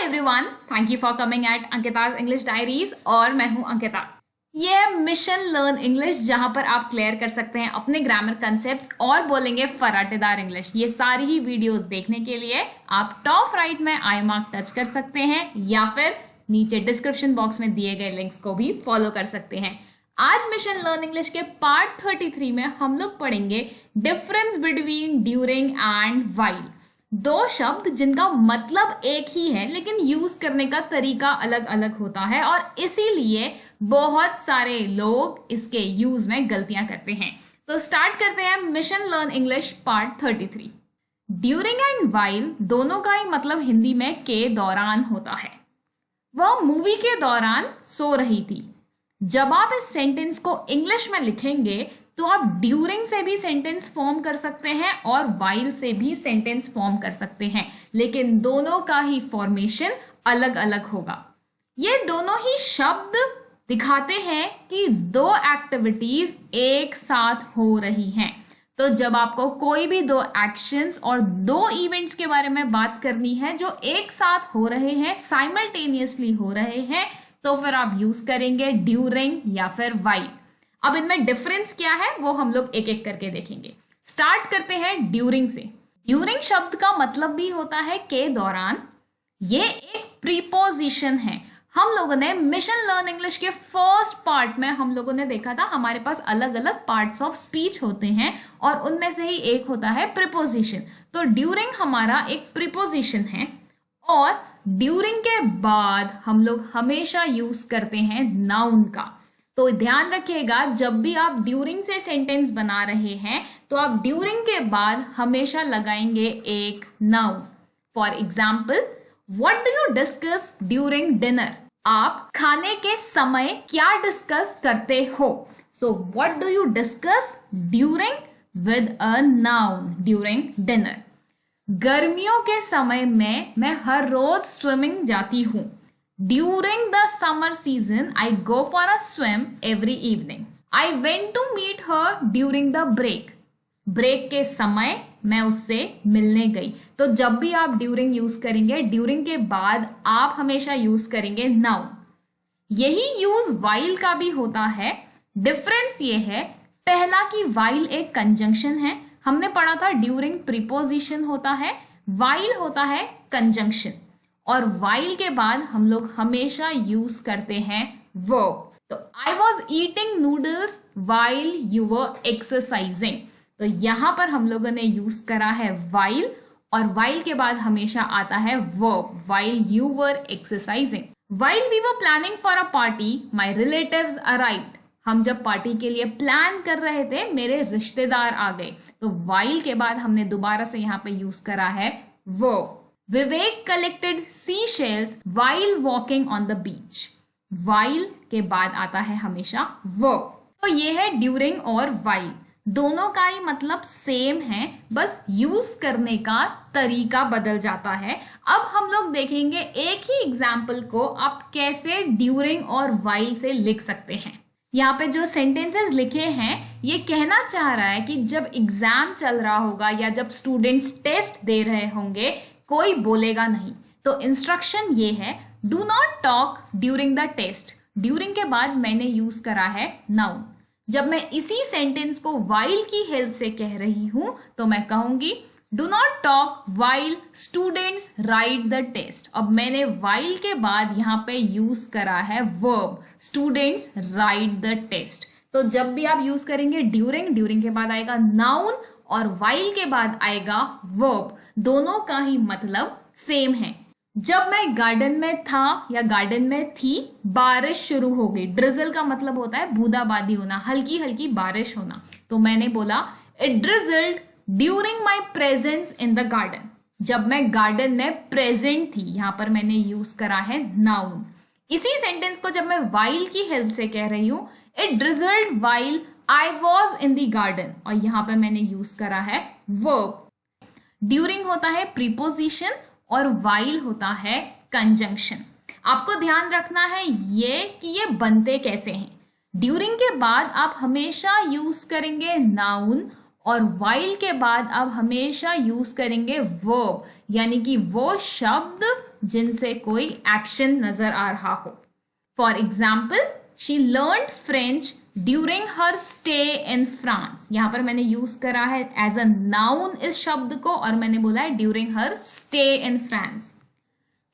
Everyone, thank you for coming at अंकिता's English diaries और मैं हूं अंकिता। ये है मिशन लर्न इंग्लिश, जहां पर आप क्लियर कर सकते हैं अपने ग्रामर कंसेप्ट्स और बोलेंगे फराटेदार इंग्लिश। ये सारी ही वीडियोस देखने के लिए आप टॉप राइट में आई मार्क टच कर सकते हैं या फिर नीचे डिस्क्रिप्शन बॉक्स में दिए गए लिंक्स को भी फॉलो कर सकते हैं। आज मिशन लर्न इंग्लिश के पार्ट 33 में हम लोग पढ़ेंगे difference between during and while. दो शब्द जिनका मतलब एक ही है लेकिन यूज करने का तरीका अलग अलग होता है और इसीलिए बहुत सारे लोग इसके यूज में गलतियां करते हैं। तो स्टार्ट करते हैं mission learn English part 33। During and while दोनों का ही मतलब हिंदी में के दौरान होता है। वह मूवी के दौरान सो रही थी। जब आप इस सेंटेंस को इंग्लिश में लिखेंगे तो आप ड्यूरिंग से भी सेंटेंस फॉर्म कर सकते हैं और व्हाइल से भी सेंटेंस फॉर्म कर सकते हैं, लेकिन दोनों का ही फॉर्मेशन अलग अलग होगा। ये दोनों ही शब्द दिखाते हैं कि दो एक्टिविटीज एक साथ हो रही हैं। तो जब आपको कोई भी दो एक्शंस और दो इवेंट्स के बारे में बात करनी है जो एक साथ हो रहे हैं, साइमल्टेनियसली हो रहे हैं, तो फिर आप यूज करेंगे ड्यूरिंग या फिर व्हाइल। अब इनमें डिफरेंस क्या है वो हम लोग एक एक करके देखेंगे। स्टार्ट करते हैं ड्यूरिंग से। ड्यूरिंग शब्द का मतलब भी होता है के दौरान। ये एक प्रीपोजिशन है। हम लोगों ने मिशन लर्न इंग्लिश के फर्स्ट पार्ट में हम लोगों ने देखा था हमारे पास अलग अलग पार्ट्स ऑफ स्पीच होते हैं और उनमें से ही एक होता है प्रीपोजिशन। तो ड्यूरिंग हमारा एक प्रीपोजिशन है और ड्यूरिंग के बाद हम लोग हमेशा यूज करते हैं नाउन का। तो ध्यान रखिएगा, जब भी आप ड्यूरिंग से सेंटेंस बना रहे हैं तो आप ड्यूरिंग के बाद हमेशा लगाएंगे एक noun. For example, what do you discuss during dinner? आप खाने के समय क्या डिस्कस करते हो? So what do you discuss during with a noun during dinner. गर्मियों के समय में मैं हर रोज स्विमिंग जाती हूँ। During the summer season, I go for a swim every evening. I went to meet her during the break. Break के समय मैं उससे मिलने गई। तो जब भी आप ड्यूरिंग यूज करेंगे, ड्यूरिंग के बाद आप हमेशा यूज करेंगे नाउन। यही यूज वाइल का भी होता है। डिफरेंस ये है, पहला कि वाइल एक कंजंक्शन है। हमने पढ़ा था ड्यूरिंग प्रीपोजिशन होता है, वाइल होता है कंजंक्शन। और वाइल के बाद हम लोग हमेशा यूज करते हैं वर्ब। तो I was eating noodles while you were exercising. तो यहां पर हम लोगों ने यूज करा है वाइल और वाइल के बाद हमेशा आता है verb, while you were exercising. While we were planning for a party my relatives arrived. हम जब पार्टी के लिए प्लान कर रहे थे मेरे रिश्तेदार आ गए। तो वाइल के बाद हमने दोबारा से यहाँ पे यूज करा है verb. Vivek collected sea shells while walking on the beach. While के बाद आता है हमेशा वर्ब। तो ये है ड्यूरिंग और वाइल, दोनों का ही मतलब सेम है, बस यूज करने का तरीका बदल जाता है। अब हम लोग देखेंगे एक ही एग्जाम्पल को आप कैसे ड्यूरिंग और वाइल से लिख सकते हैं। यहाँ पे जो सेंटेंसेस लिखे हैं ये कहना चाह रहा है कि जब एग्जाम चल रहा होगा या जब स्टूडेंट्स टेस्ट दे रहे होंगे कोई बोलेगा नहीं। तो इंस्ट्रक्शन ये है, do not talk during the test. During के बाद मैंने यूज करा है नाउन। जब मैं इसी सेंटेंस को वाइल की हेल्प से कह रही हूं तो मैं कहूंगी do not talk while students write the test. अब मैंने वाइल के बाद यहाँ पे यूज करा है verb, students write the test. तो जब भी आप यूज करेंगे ड्यूरिंग के बाद आएगा नाउन और वाइल के बाद आएगा वर्ब। दोनों का ही मतलब सेम है। जब मैं गार्डन में था या गार्डन में थी, बारिश शुरू हो गई। ड्रिजल का मतलब होता है बूंदाबांदी होना, हल्की हल्की बारिश होना। तो मैंने बोला it drizzled during my presence in the garden. जब मैं गार्डन में प्रेजेंट थी, यहां पर मैंने यूज करा है नाउन। इसी सेंटेंस को जब मैं वाइल की हेल्प से कह रही हूं, it drizzled while I was in the garden, और यहां पर मैंने यूज करा है वर्ब। ड्यूरिंग होता है प्रीपोजिशन और वाइल होता है कंजंक्शन। आपको ध्यान रखना है ये कि ये बनते कैसे हैं। ड्यूरिंग के बाद आप हमेशा यूज करेंगे नाउन और वाइल के बाद आप हमेशा यूज करेंगे वर्ब, यानी कि वो शब्द जिनसे कोई एक्शन नजर आ रहा हो। For example, she learned French during her stay in France. यहाँ पर मैंने यूज करा है एज अ नाउन इस शब्द को और मैंने बोला है during her stay in France.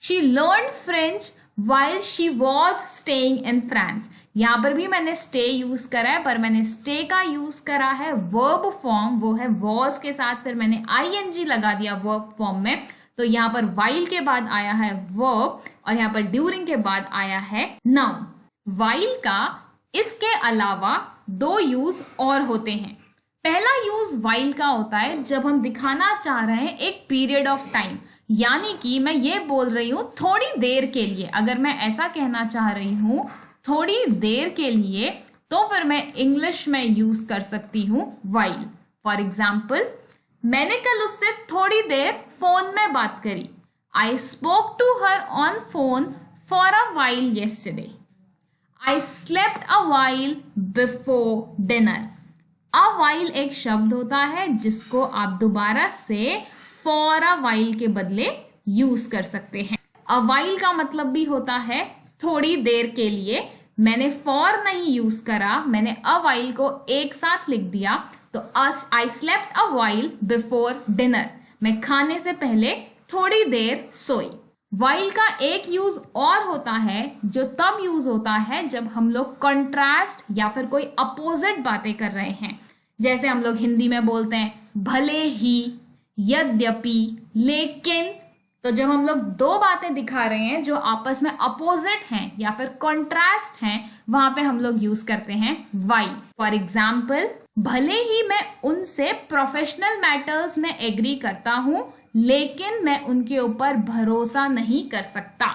She learn French while she was staying in France. यहाँ पर भी मैंने स्टे यूज करा है, पर मैंने स्टे का यूज करा है वर्ब फॉर्म, वो है वॉज के साथ, फिर मैंने आईएनजी लगा दिया वर्ब फॉर्म में। तो यहाँ पर वाइल के बाद आया है वर्ब और यहाँ पर ड्यूरिंग के बाद आया है नाउन। वाइल का इसके अलावा दो यूज और होते हैं। पहला यूज वाइल का होता है जब हम दिखाना चाह रहे हैं एक पीरियड ऑफ टाइम, यानी कि मैं ये बोल रही हूं थोड़ी देर के लिए। अगर मैं ऐसा कहना चाह रही हूं थोड़ी देर के लिए, तो फिर मैं इंग्लिश में यूज कर सकती हूं वाइल। फॉर एग्जाम्पल, मैंने कल उससे थोड़ी देर फोन में बात करी। I spoke to her on phone for a while yesterday. I slept a while before dinner. A while एक शब्द होता है जिसको आप दोबारा से for a while के बदले यूज कर सकते हैं। A while का मतलब भी होता है थोड़ी देर के लिए। मैंने for नहीं यूज करा, मैंने a while को एक साथ लिख दिया। तो I slept a while before dinner, मैं खाने से पहले थोड़ी देर सोई। वाइल का एक यूज और होता है जो तब यूज होता है जब हम लोग कंट्रास्ट या फिर कोई अपोजिट बातें कर रहे हैं। जैसे हम लोग हिंदी में बोलते हैं भले ही, यद्यपि, लेकिन। तो जब हम लोग दो बातें दिखा रहे हैं जो आपस में अपोजिट हैं या फिर कंट्रास्ट हैं, वहां पे हम लोग यूज करते हैं वाइल। फॉर एग्जाम्पल, भले ही मैं उनसे प्रोफेशनल मैटर्स में एग्री करता हूं, लेकिन मैं उनके ऊपर भरोसा नहीं कर सकता।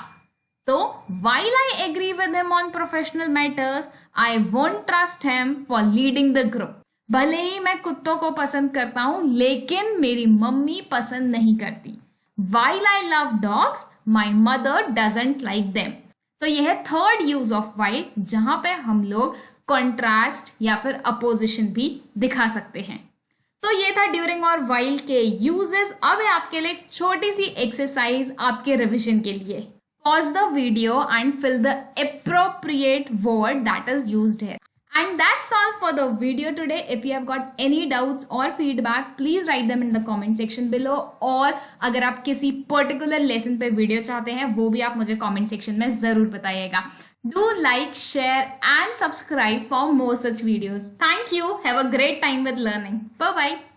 तो while I agree with him on professional matters, I won't trust him for leading the group. भले ही मैं कुत्तों को पसंद करता हूं, लेकिन मेरी मम्मी पसंद नहीं करती। While I love dogs, my mother doesn't like them. तो यह है थर्ड यूज ऑफ while, जहां पे हम लोग कंट्रास्ट या फिर अपोजिशन भी दिखा सकते हैं। तो ये था ड्यूरिंग और वाइल के यूजेस। अब है आपके लिए एक छोटी सी एक्सरसाइज आपके रिवीजन के लिए। Pause the video and fill the appropriate word that is used here. And that's all for the video today. If you have got any doubts or feedback, please write them in the comment section below. और अगर आप किसी particular lesson पे video चाहते हैं, वो भी आप मुझे comment section में जरूर बताइएगा। Do like, share and subscribe for more such videos. Thank you. Have a great time with learning. Bye bye.